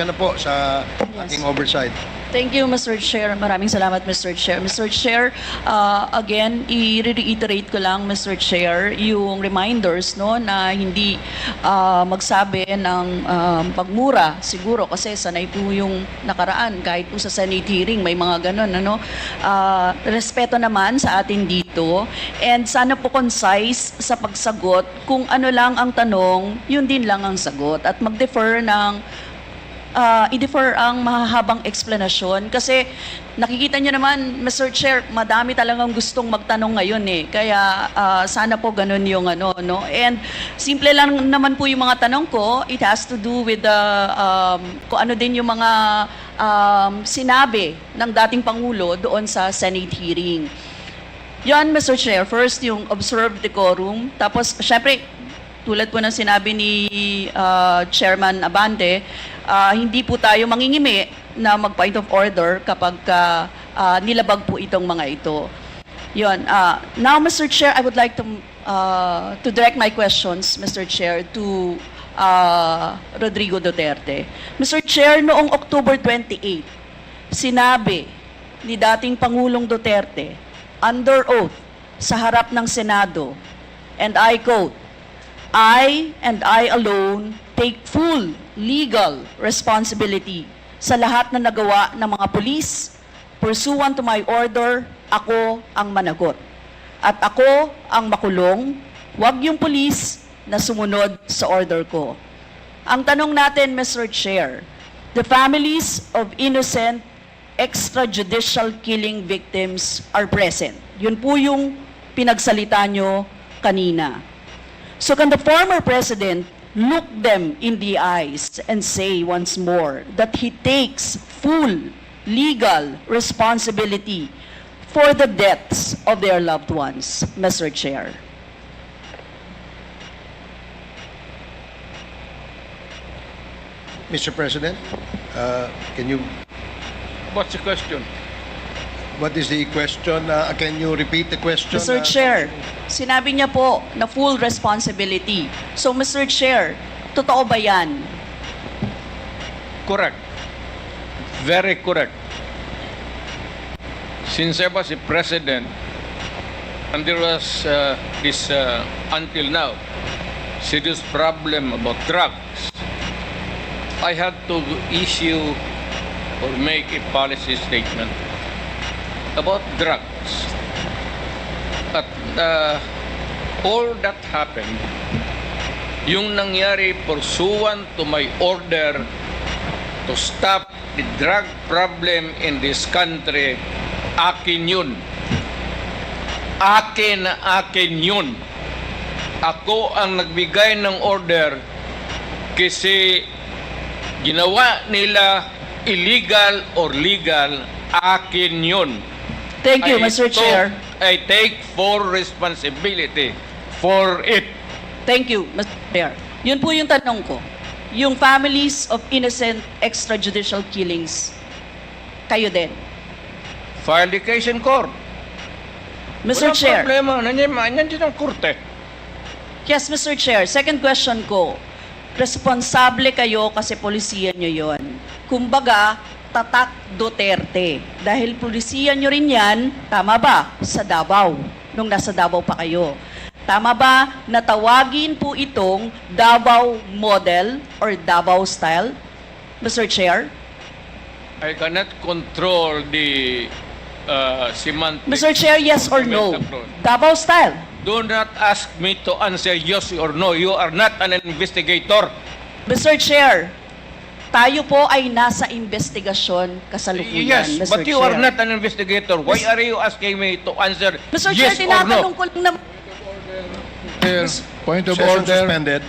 pasensya na po sa ating oversight. Thank you, Mr. Chair. Maraming salamat, Mr. Chair. Mr. Chair, again, i-reiterate ko lang, Mr. Chair, yung reminders no, na hindi magsabi ng pagmura, siguro, kasi sanay po yung nakaraan, kahit po sa Senate hearing, may mga ganun. Ano? Respeto naman sa atin dito, and sana po concise sa pagsagot. Kung ano lang ang tanong, yun din lang ang sagot. At mag-defer ng i-defer ang mahahabang explanation kasi nakikita niyo naman, Mr. Chair, madami talagang gustong magtanong ngayon eh. Kaya sana po ganun yung ano, no? And simple lang naman po yung mga tanong ko. It has to do with kung ano din yung mga sinabi ng dating Pangulo doon sa Senate hearing. Yan, Mr. Chair. First, yung observed decorum. Tapos, syempre, tulad po ng sinabi ni Chairman Abante, hindi po tayo mangingimi na mag-point of order kapag nilabag po itong mga ito. Yun. Now, Mr. Chair, I would like to direct my questions, Mr. Chair, to Rodrigo Duterte. Mr. Chair, noong October 28, sinabi ni dating Pangulong Duterte, under oath, sa harap ng Senado, and I quote, I and I alone take full legal responsibility sa lahat na nagawa ng mga pulis. Pursuant to my order, ako ang managot. At ako ang makulong, wag yung pulis na sumunod sa order ko. Ang tanong natin, Mr. Chair, the families of innocent extrajudicial killing victims are present. Yun po yung pinagsalita nyo kanina. So can the former president look them in the eyes and say once more that he takes full legal responsibility for the deaths of their loved ones, Mr. Chair? Mr. President, can you... What's the question? What is the question? Can you repeat the question? Mr. Chair, sinabi niya po na full responsibility. So, Mr. Chair, totoo ba yan? Correct. Very correct. Since I was a president, and there was this, until now, serious problem about drugs, I had to issue or make a policy statement about drugs. At all that happened, yung nangyari pursuant to my order to stop the drug problem in this country, akin yun. Akin yun. Ako ang nagbigay ng order kasi ginawa nila illegal or legal, akin yun. Thank you, Mr. Chair. I take full responsibility for it. Thank you, Mr. Chair. Yun po yung tanong ko. Yung families of innocent extrajudicial killings, kayo din. File the case in court. Mr. Walang Chair. problema. Nandiyan din ang korte. Yes, Mr. Chair. Second question ko. Responsable kayo kasi polisiyan nyo yon. Kumbaga, tatak Duterte. Dahil polisiyan nyo rin yan, tama ba? Sa Davao. Nung nasa Davao pa kayo. Tama ba na tawagin po itong Davao model or Davao style? Mr. Chair? I cannot control the semantics. Mr. Chair, yes or no? approach. Davao style. Do not ask me to answer yes or no. You are not an investigator. Mr. Chair, tayo po ay nasa investigasyon kasalukuyan, Yes, Mr. but you Chair. are not an investigator. Why are you asking me to answer Mr. yes Chair, or tinatanong no? ko lang na... Point of Session order. suspended.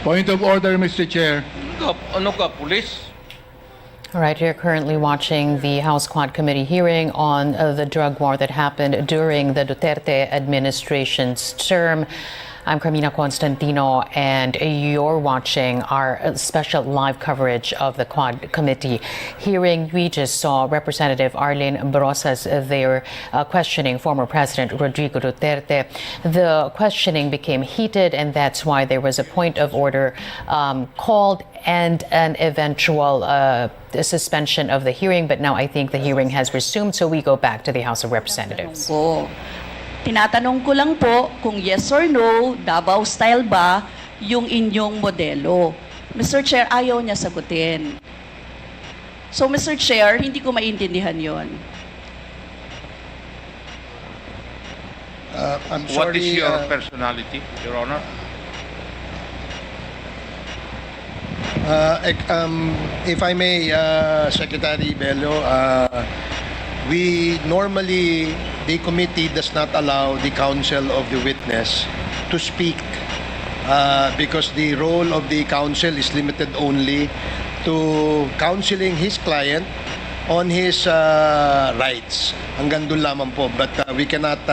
Point of order, Mr. Chair. Ano ka, pulis? All right, you're currently watching the House Quad Committee hearing on the drug war that happened during the Duterte administration's term. I'm Carmina Constantino, and you're watching our special live coverage of the Quad Committee hearing. We just saw Representative Arlene Brosas there questioning former President Rodrigo Duterte. The questioning became heated, and that's why there was a point of order called and an eventual suspension of the hearing. But now I think the hearing has resumed, so we go back to the House of Representatives. Tinatanong ko lang po kung yes or no, Davao style ba yung inyong modelo. Mr. Chair, ayaw niya sagutin. So, Mr. Chair, hindi ko maintindihan yon. I'm What sorry. is your personality, Your Honor? If I may, Secretary Bello, we normally, the committee does not allow the counsel of the witness to speak because the role of the counsel is limited only to counseling his client on his rights. Hanggang doon lamang po. But we cannot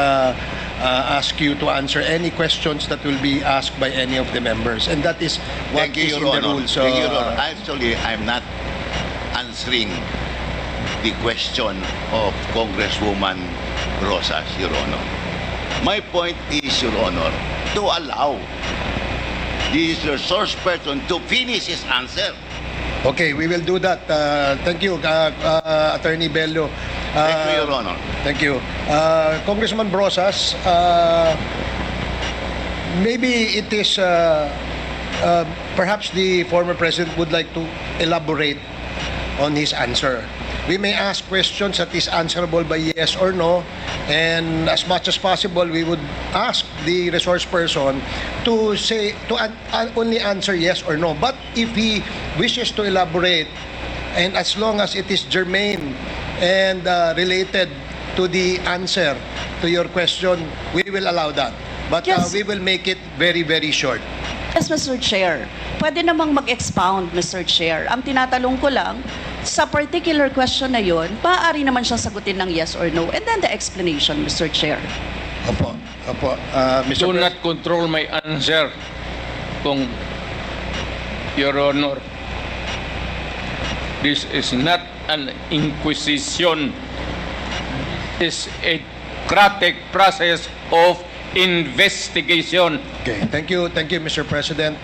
ask you to answer any questions that will be asked by any of the members. And that is what Thank you, is in Your the Honor. rules. Thank you, Your Honor. Actually, I'm not answering the question of Congresswoman Rosas, Your Honor. My point is, Your Honor, to allow the resource person to finish his answer. Okay, we will do that. Thank you, Attorney Bello. Thank you, Your Honor. Thank you. Congressman Brosas, maybe it is perhaps the former president would like to elaborate on his answer. We may ask questions that is answerable by yes or no, and as much as possible, we would ask the resource person to say only answer yes or no. But if he wishes to elaborate, and as long as it is germane and related to the answer to your question, we will allow that. But Yes. we will make it very, very short. Yes, Mr. Chair. Pwede namang mag-expound, Mr. Chair. Ang tinatanong ko lang, sa particular question na yon, maaari naman siyang sagutin ng yes or no. And then the explanation, Mr. Chair. Opo, opo. Mr. Do Pres- not control my answer, kung Your Honor. This is not an inquisition. It's a democratic process of investigation. Okay, thank you, Mr. President.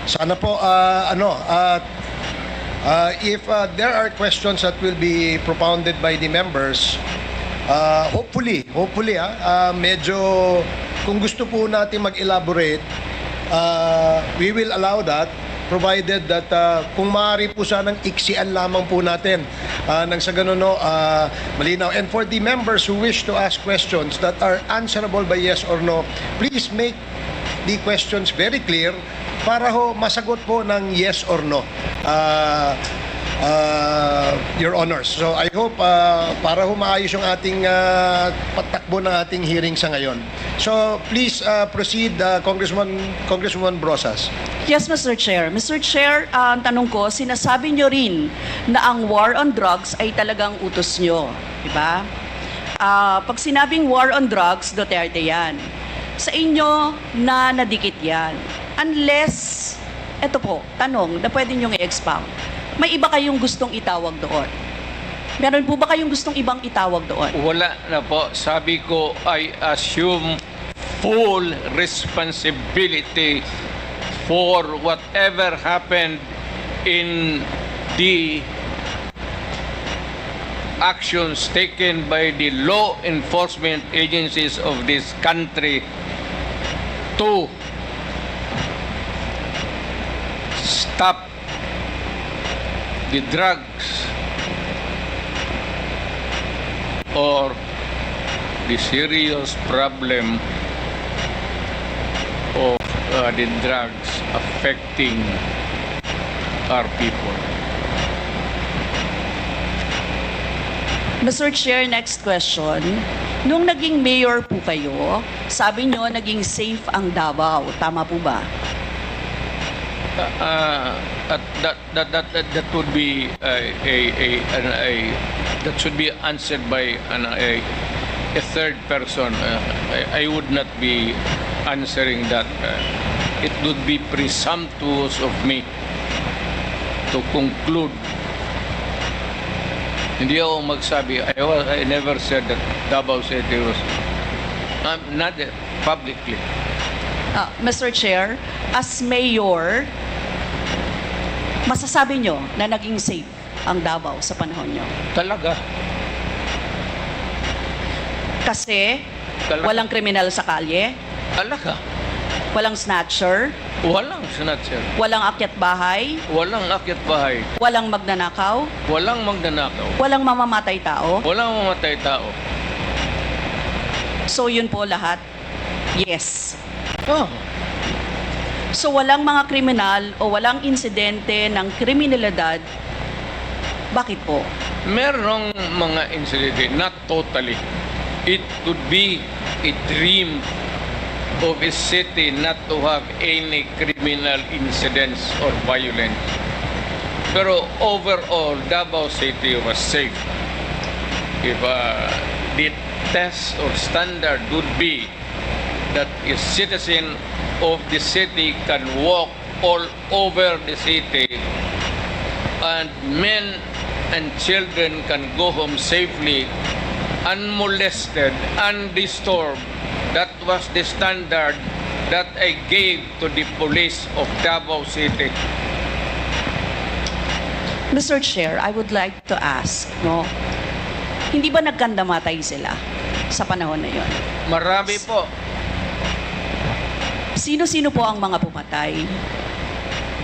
Sana po, if there are questions that will be propounded by the members, hopefully, medyo kung gusto po natin mag-elaborate, we will allow that, provided that kung maaari po sanang iksian lamang po natin nang sa ganun malinaw. And for the members who wish to ask questions that are answerable by yes or no, please make the questions very clear para ho masagot po ng yes or no, Your Honors. So I hope para ho maayos yung ating patakbo ng ating hearing sa ngayon. So please proceed, Congresswoman Brosas. Yes, Mr. Chair. Mr. Chair, ang tanong ko, sinasabi nyo rin na ang war on drugs ay talagang utos nyo. Diba? Pag sinabing war on drugs, Duterte yan. Sa inyo na nadikit yan. Unless, eto po, tanong na pwede nyo i-expound. May iba kayong gustong itawag doon? Meron po ba kayong gustong ibang itawag doon? Wala na po. Sabi ko, I assume full responsibility for whatever happened in the actions taken by the law enforcement agencies of this country to stop the drugs or the serious problem of the drugs affecting our people. Mr. Chair, next question. Nung naging mayor po kayo, sabi nyo naging safe ang Davao. Tama po ba? That would be that should be answered by a third person. I would not be answering that. It would be presumptuous of me to conclude. Hindi ako magsabi. I never said that Davao City was not publicly. Mr. Chair, as mayor, masasabi nyo na naging safe ang Davao sa panahon nyo? Talaga. Kasi walang kriminal sa kalye, Talaga. walang snatcher, Walang snatcher. walang akyat bahay, Walang akyat bahay. walang magnanakaw, Walang magnanakaw. walang mamamatay tao. Walang mamatay tao. So yun po lahat, yes. Oh. So walang mga kriminal o walang insidente ng kriminalidad, bakit po? Merong mga incident, not totally. It could be a dream of a city not to have any criminal incidents or violence. Pero overall, Davao City was safe. If the test or standard would be that a citizen of the city can walk all over the city and men and children can go home safely, unmolested, undisturbed. That was the standard that I gave to the police of Davao City. Mr. Chair, I would like to ask, no? Hindi ba nagkandamatay sila sa panahon na yon? Marami po. Sino-sino po ang mga pumatay?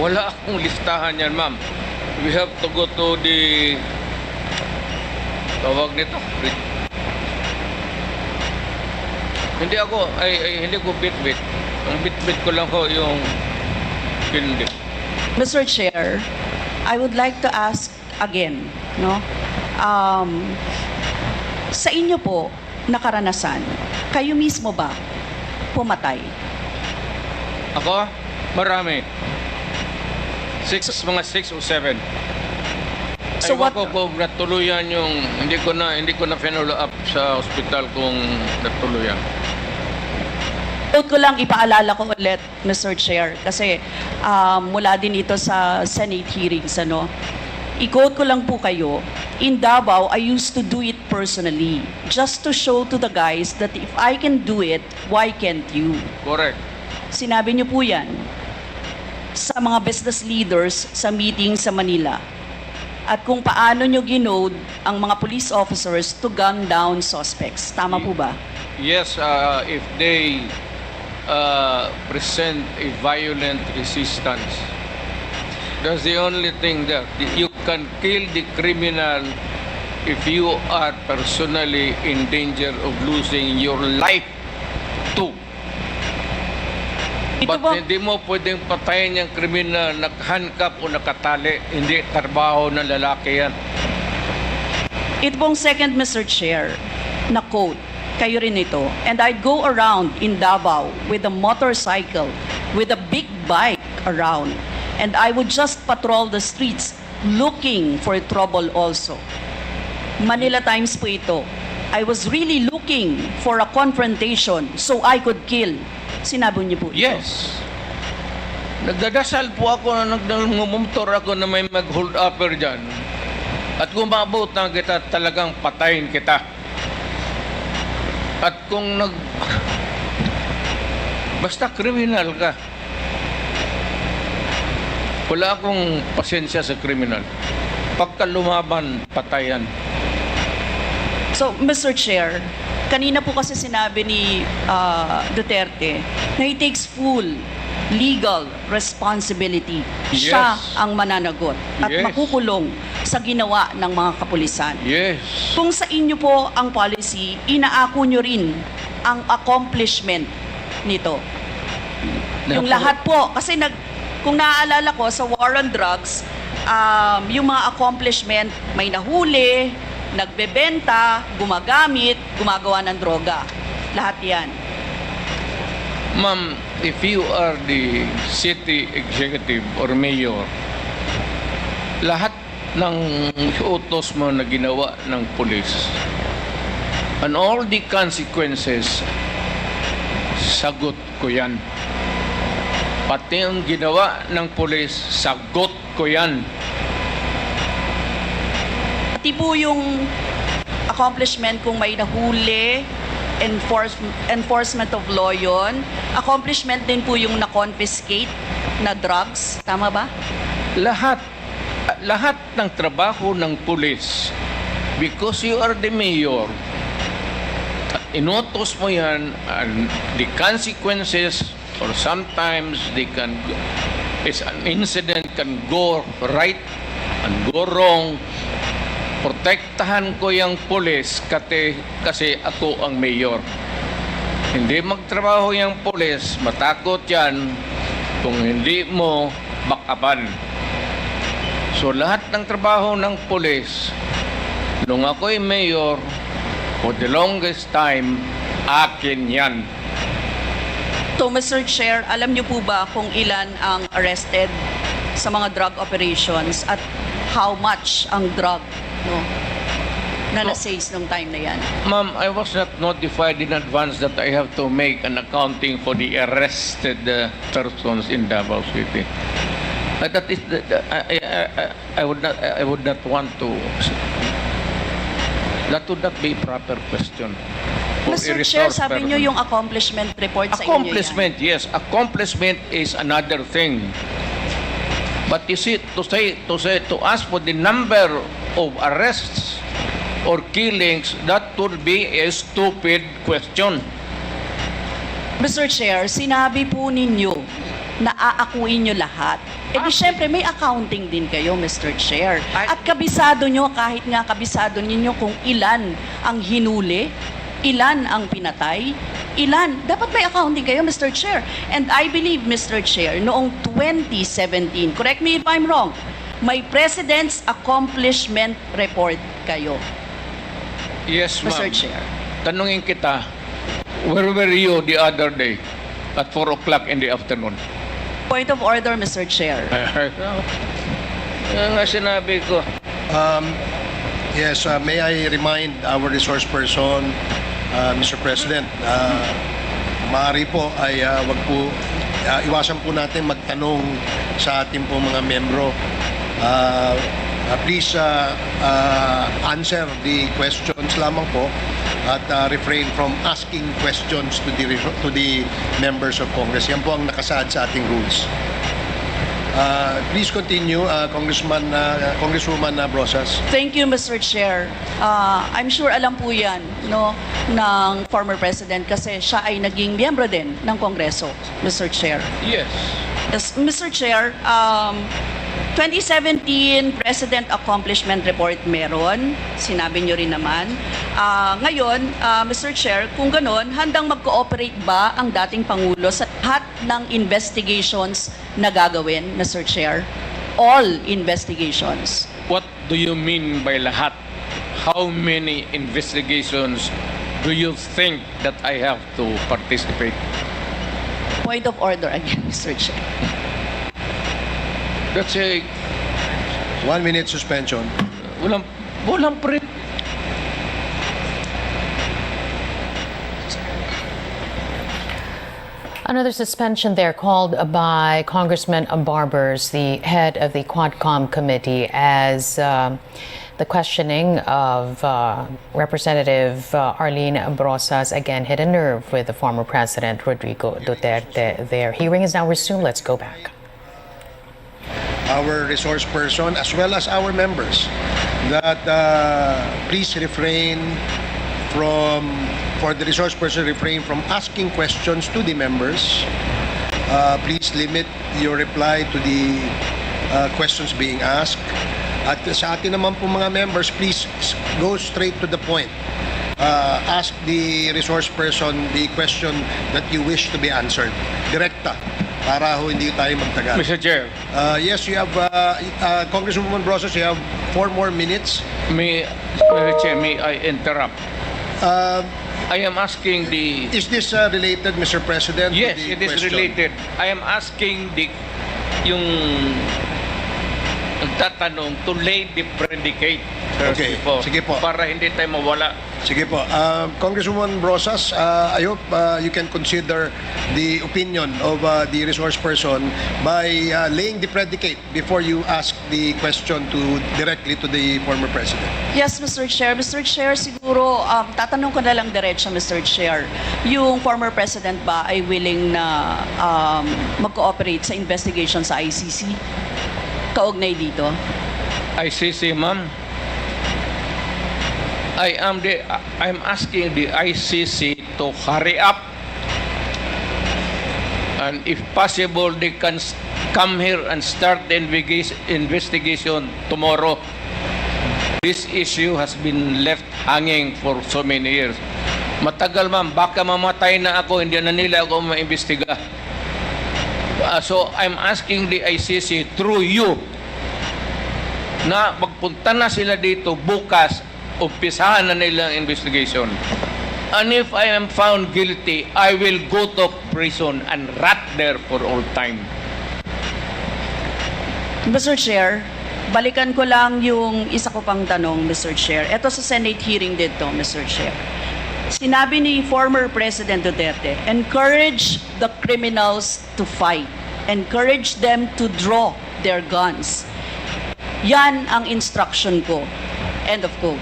Wala akong listahan yan, ma'am. We have to go to the tawag nito. Hindi ko bit-bit. Ang bit-bit ko lang ko yung hindi. Mr. Chair, I would like to ask again, no? Sa inyo po na karanasan, kayo mismo ba pumatay? Ako? Marami. Mga 6 o 7. So Ewan what- ko kung natuluyan yung hindi ko na follow up sa hospital kung natuluyan. Quote ko lang, ipaalala ko ulit, Mr. Chair, kasi mula din ito sa Senate hearings, ano? I-quote ko lang po kayo, in Davao, I used to do it personally, just to show to the guys that if I can do it, why can't you? Correct. Sinabi niyo po yan sa mga business leaders sa meeting sa Manila. At kung paano niyo ginode ang mga police officers to gun down suspects. Tama po ba? Yes, if they present a violent resistance. That's the only thing that you can kill the criminal if you are personally in danger of losing your life too. Ito But ba- hindi mo pwedeng patayin yung kriminal nakahandcuff o nakatali. Hindi trabaho ng lalaki yan. Ito pong second, Mr. Chair, na quote, kayo rin ito. And I'd go around in Davao with a motorcycle, with a big bike around. And I would just patrol the streets looking for trouble also. Manila Times po ito. I was really looking for a confrontation so I could kill. Sinabi niyo po ito. Yes. Nagdadasal po ako na nagmumotor ako na may mag-hold upper dyan. At kung maabot na kita, talagang patayin kita. At kung basta kriminal ka, wala akong pasensya sa kriminal. Pagka lumaban, patayan. So, Mr. Chair, kanina po kasi sinabi ni Duterte na he takes full legal responsibility. Yes. Siya ang mananagot at Yes. makukulong sa ginawa ng mga kapulisan. Yes. Kung sa inyo po ang policy, inaako nyo rin ang accomplishment nito. Yung lahat po, kasi kung naaalala ko sa war on drugs, yung mga accomplishment, may nahuli, nagbebenta, gumagamit, gumagawa ng droga. Lahat yan. Ma'am, if you are the city executive or mayor, lahat ng utos mo na ginawa ng police and all the consequences sagot ko yan. Pati ang ginawa ng pulis, sagot ko yan. Pati po yung accomplishment kung may nahuli, enforcement of law yun. Accomplishment din po yung na-confiscate na drugs. Tama ba? Lahat ng trabaho ng pulis, because you are the mayor, inotos mo yan, and the consequences, or sometimes an incident can go right and go wrong. Protektahan ko yung pulis kasi ako ang mayor. Hindi magtrabaho yung pulis, matakot yan kung hindi mo bakapan. So lahat ng trabaho ng pulis, nung ako'y mayor, for the longest time, akin yan. So, Mr. Chair, alam niyo po ba kung ilan ang arrested sa mga drug operations at how much ang drug na na-seize nung time na yan? Ma'am, I was not notified in advance that I have to make an accounting for the arrested persons in Davao City. That is, I would not want to. That would not be a proper question. Mr. Chair, sabi niyo yung accomplishment report sa inyo yan. Accomplishment, yes. Accomplishment is another thing. But you see, to ask for the number of arrests or killings, that would be a stupid question. Mr. Chair, sinabi po ninyo na aakuin nyo lahat. E di syempre may accounting din kayo, Mr. Chair. At kabisado nyo, kahit nga kabisado ninyo kung ilan ang hinuli, ilan ang pinatay, ilan. Dapat may accounting kayo, Mr. Chair. And I believe, Mr. Chair, noong 2017, correct me if I'm wrong, may President's Accomplishment Report kayo. Yes, ma'am. Mr. Chair. Tanungin kita, where were you the other day at 4 o'clock in the afternoon? Point of order, Mr. Chair. Yan nga sinabi ko. Yes, may I remind our resource person, Mr. President, maaari po ay wag po, iwasan po natin magtanong sa ating po mga membro. Please answer the questions lamang po at refrain from asking questions to the members of Congress. Yan po ang nakasaad sa ating rules. Please continue, Congresswoman Brosas. Thank you, Mr. Chair. I'm sure alam po yan ng former President kasi siya ay naging miyembro din ng Kongreso, Mr. Chair. Yes. Yes, Mr. Chair, 2017 President Accomplishment Report meron, sinabi nyo rin naman. Ngayon, Mr. Chair, kung ganon, handang mag-cooperate ba ang dating Pangulo sa lahat ng investigations na gagawin, Mr. Chair? All investigations. What do you mean by lahat? How many investigations do you think that I have to participate? Point of order again, Mr. Chair. That's a 1 minute suspension. walang pre. Another suspension there called by Congressman Barbers, the head of the Quadcom committee, as the questioning of Representative Arlene Brosas again hit a nerve with the former President Rodrigo Duterte. Their hearing is now resumed. Let's go back. Our resource person as well as our members that please refrain from, for the resource person, refrain from asking questions to the members. Please limit your reply to the questions being asked. At sa atin naman po mga members, please go straight to the point. Ask the resource person the question that you wish to be answered. Direkta, para ho hindi tayo magtagal. Mr. Chair. Yes, you have, Congresswoman Brosas, you have 4 more minutes. Mr. Chair, may I interrupt? I am asking the... Is this related, Mr. President? Yes, to the it is question? related. I am asking yung nagtatanong to lay the predicate. Sir, Okay, sige po. Para hindi tayo mawala. Sige po. Congresswoman Brosas, I hope you can consider the opinion of the resource person by laying the predicate before you ask the question directly to the former president. Yes, Mr. Chair. Mr. Chair, siguro, tatanong ko na lang diretso, Mr. Chair. Yung former president ba ay willing na mag-cooperate sa investigation sa ICC? Kaugnay dito? ICC, ma'am. I'm asking the ICC to hurry up, and if possible they can come here and start the investigation tomorrow. This issue has been left hanging for so many years. Matagal, ma'am, baka mamatay na ako, hindi na nila ako maimbestiga. So I'm asking the ICC through you na magpunta na sila dito bukas, umpisahan na nila ang investigation. And if I am found guilty, I will go to prison and rot there for all time. Mr. Chair, balikan ko lang yung isa ko pang tanong, Mr. Chair. Ito sa Senate hearing dito, Mr. Chair. Sinabi ni former President Duterte, encourage the criminals to fight. Encourage them to draw their guns. Yan ang instruction ko. End of quote.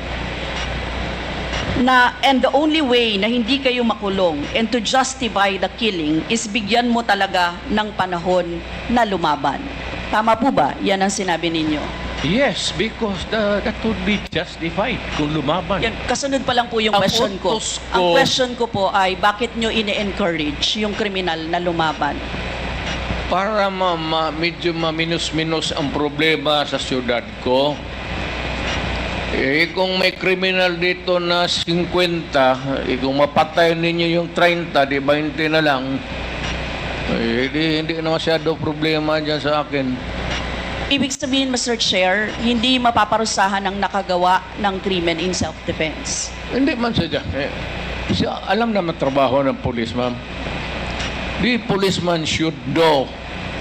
And the only way na hindi kayo makulong and to justify the killing is bigyan mo talaga ng panahon na lumaban. Tama po ba? Yan ang sinabi ninyo. Yes, because that would be justified kung lumaban. Yan, kasunod pa lang po yung Ang question ko. utos ko- Ang question ko po ay bakit nyo ine-encourage yung kriminal na lumaban? Para medyo maminus-minus ang problema sa syudad ko. Kung may kriminal dito na 50, kung mapatay ninyo yung 30, di 20 na lang, hindi na masyado problema dyan sa akin. Ibig sabihin, Mr. Chair, hindi mapaparusahan ang nakagawa ng krimen in self-defense. Hindi man sadya. Alam naman trabaho ng pulis, ma'am. The policeman should know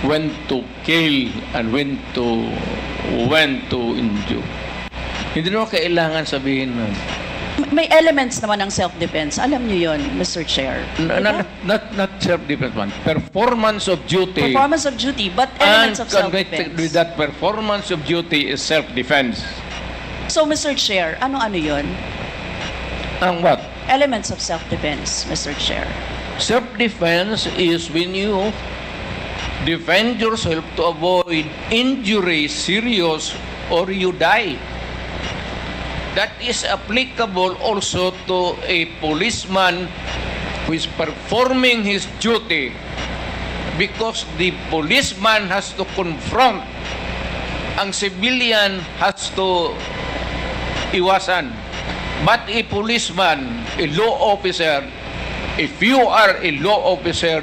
when to kill and when to injure. Hindi naman kailangan sabihin, ma'am. May elements naman ng self-defense. Alam niyo yon, Mr. Chair. Not self-defense, man. Performance of duty. Performance of duty, but And elements of connected with self-defense. that performance of duty is self-defense. So, Mr. Chair, ano-ano yon? Ang what? Elements of self-defense, Mr. Chair. Self-defense is when you defend yourself to avoid injury, serious, or you die. That is applicable also to a policeman who is performing his duty, because the policeman has to confront, ang civilian has to iwasan. But a policeman, a law officer, if you are a law officer,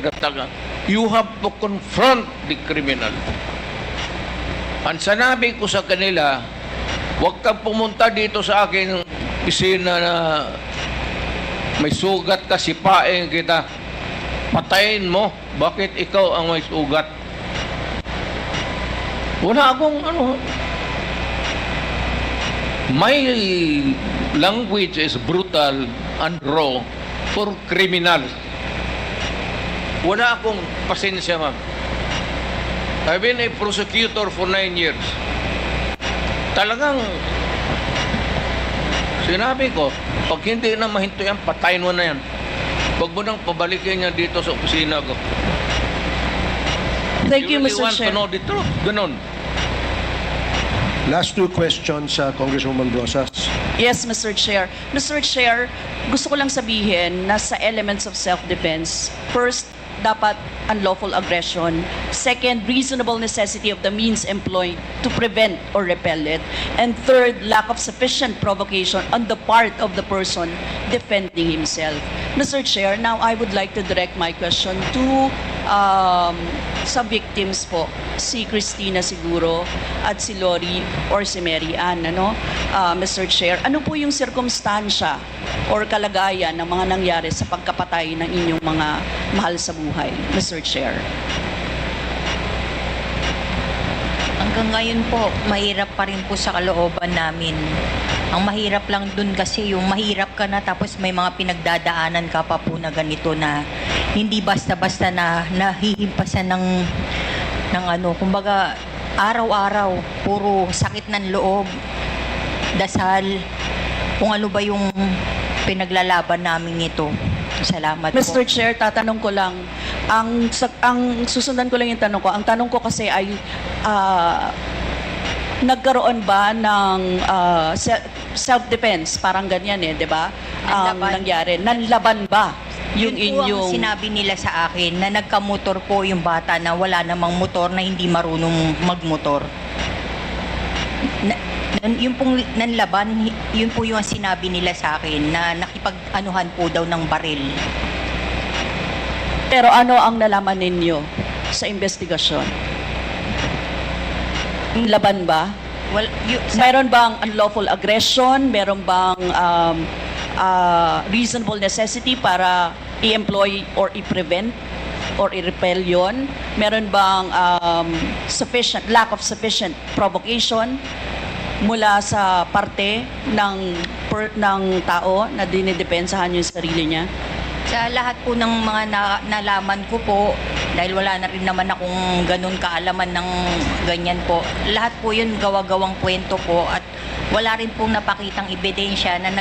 you have to confront the criminal. Ang sanabi ko sa kanila, huwag kang pumunta dito sa akin opisina na may sugat ka, sipain kita, patayin mo. Bakit ikaw ang may sugat? Wala akong my language is brutal and raw for criminals. Wala akong pasensya, ma'am. I've been a prosecutor for 9 years. Talagang sinabi ko, pag hindi na mahinto yan, patayin mo na yan. Huwag mo nang pabalikin niya dito sa opisina ko. Thank you, really Mr. want Chair. to know the truth. Ganon. Last two questions, Congresswoman Brosas. Yes, Mr. Chair. Mr. Chair, gusto ko lang sabihin na sa elements of self-defense, first, dapat unlawful aggression. Second, reasonable necessity of the means employed to prevent or repel it. And third, lack of sufficient provocation on the part of the person defending himself. Mr. Chair, now I would like to direct my question to sa victims po, si Christina siguro at si Lori or si Mary Ann, Mr. Chair, ano po yung sirkumstansya or kalagayan ng mga nangyari sa pagkapatay ng inyong mga mahal sa buhay, Mr. Chair? Ang Hanggang ngayon po, mahirap pa rin po sa kalooban namin. Ang mahirap lang dun kasi yung mahirap ka na tapos may mga pinagdadaanan ka pa po na ganito na hindi basta-basta na nahihimpasan ng ano, kumbaga araw-araw, puro sakit ng loob, dasal, kung ano ba yung pinaglalaban namin ito. Salamat po. Mr. Chair, tatanong ko lang, ang susundan ko lang yung tanong ko. Ang tanong ko kasi ay, nagkaroon ba ng self-defense? Parang ganyan di ba? Ang nangyari. Nanlaban ba yung Yun po inyong... ang sinabi nila sa akin na nagkamotor po yung bata na wala namang motor na hindi marunong magmotor. Yung pong nanlaban, yun po yung sinabi nila sa akin na nakipag-anuhan po daw ng baril. Pero ano ang nalaman ninyo sa investigasyon? Laban ba? Well, Meron bang unlawful aggression? Meron bang reasonable necessity para i-employ or i-prevent or i-repel yun? Meron bang lack of sufficient provocation mula sa parte ng tao na dinidepensahan yung sarili niya? Sa lahat po ng mga nalaman ko po, dahil wala na rin naman akong ganun kaalaman ng ganyan po, lahat po yun gawa-gawang kwento po at wala rin pong napakitang ebidensya na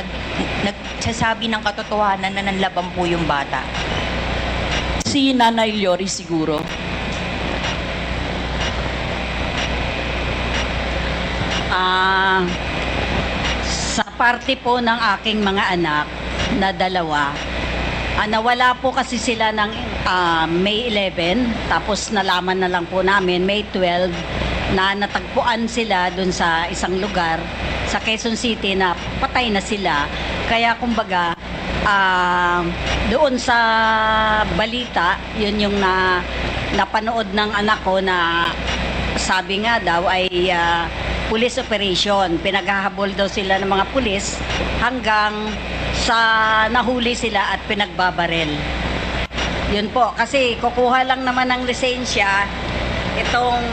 nagsasabi ng katotohanan na nanlaban po yung bata. Si Nanay Lori siguro. Sa parte po ng aking mga anak na dalawa, nawala po kasi sila ng May 11, tapos nalaman na lang po namin May 12 na natagpuan sila dun sa isang lugar sa Quezon City na patay na sila. Kaya kumbaga, doon sa balita, yun yung napanood ng anak ko na sabi nga daw ay police operation. Pinaghahabol daw sila ng mga pulis hanggang sa nahuli sila at pinagbabarel. Yun po, kasi kukuha lang naman ng lisensya itong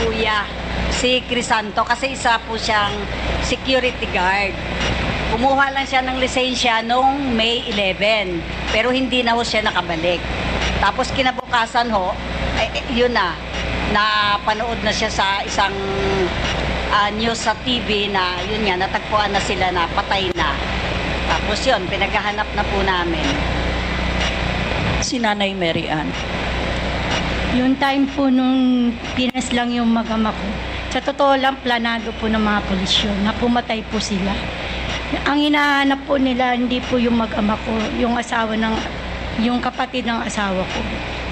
kuya, si Crisanto, kasi isa po siyang security guard. Kumuha lang siya ng lisensya noong May 11, pero hindi na ho siya nakabalik. Tapos kinabukasan ho, yun na panood na siya sa isang news sa TV na yun nga, natagpuan na sila na patay na. Tapos yun, pinaghahanap na po namin. Si Nanay Mary Ann. Yung time po nung pinas lang yung mag-ama ko, sa totoo lang, planado po ng mga pulis yun, na pumatay po sila. Ang hinahanap po nila, hindi po yung mag-ama ko, yung kapatid ng asawa ko.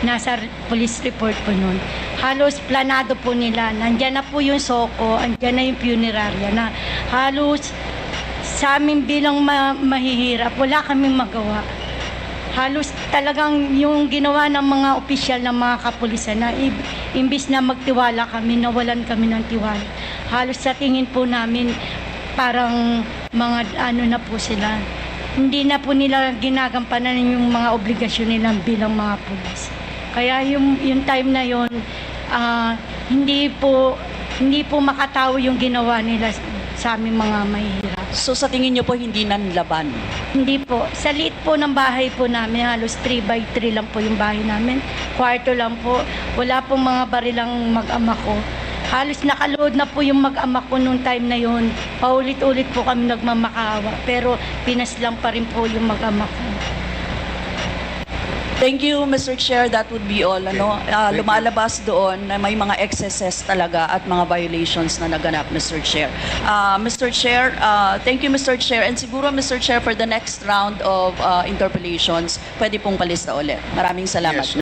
Nasa police report po nun. Halos planado po nila. Nandyan na po yung soko, andyan na yung punerarya na halos sa amin bilang mahihirap, wala kaming magawa. Halos talagang yung ginawa ng mga opisyal ng mga kapulisan na imbis na magtiwala kami, nawalan kami ng tiwala. Halos sa tingin po namin parang mga na po sila. Hindi na po nila ginagampanan yung mga obligasyon nilang bilang mga pulis. Kaya yung time na yon, hindi po makatao yung ginawa nila sa aming mga mahihirap. So sa tingin niyo po hindi nanlaban? Hindi po. Sa liit po ng bahay po namin, halos 3x3 lang po yung bahay namin. Kwarto lang po. Wala pong mga barilang mag-ama ko. Halos nakalood na po yung mag-ama ko nung time na yon. Paulit-ulit po kami nagmamakaawa. Pero pinaslang pa rin po yung mag-ama ko. Thank you, Mr. Chair. That would be all. Lumalabas doon na may mga excesses talaga at mga violations na naganap, Mr. Chair. Mr. Chair, thank you, Mr. Chair. And siguro, Mr. Chair, for the next round of interpellations, pwede pong palista ulit. Maraming salamat. Yes.